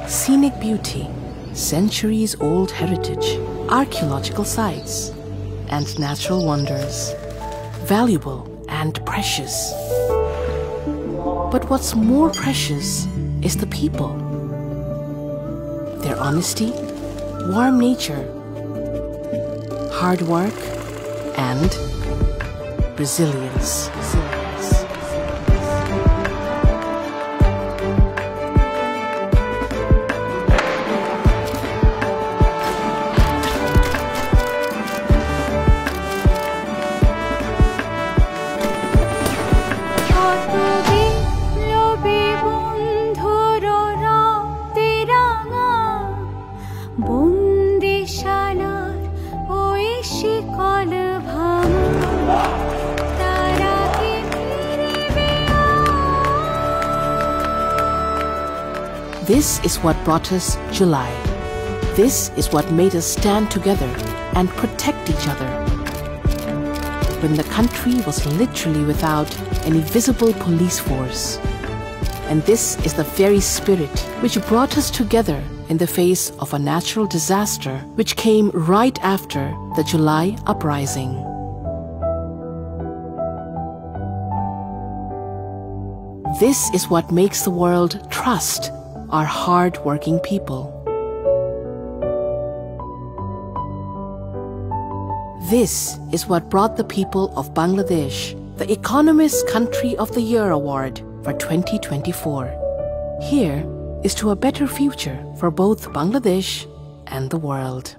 scenic beauty, centuries-old heritage, archaeological sites, and natural wonders, valuable and precious. But what's more precious is the people. Their honesty, warm nature, hard work, and resilience. This is what brought us July. This is what made us stand together and protect each other. When the country was literally without any visible police force. And this is the very spirit which brought us together in the face of a natural disaster which came right after the July uprising. This is what makes the world trust our hard-working people. This is what brought the people of Bangladesh the Economist Country of the Year Award for 2024. Here is to a better future for both Bangladesh and the world.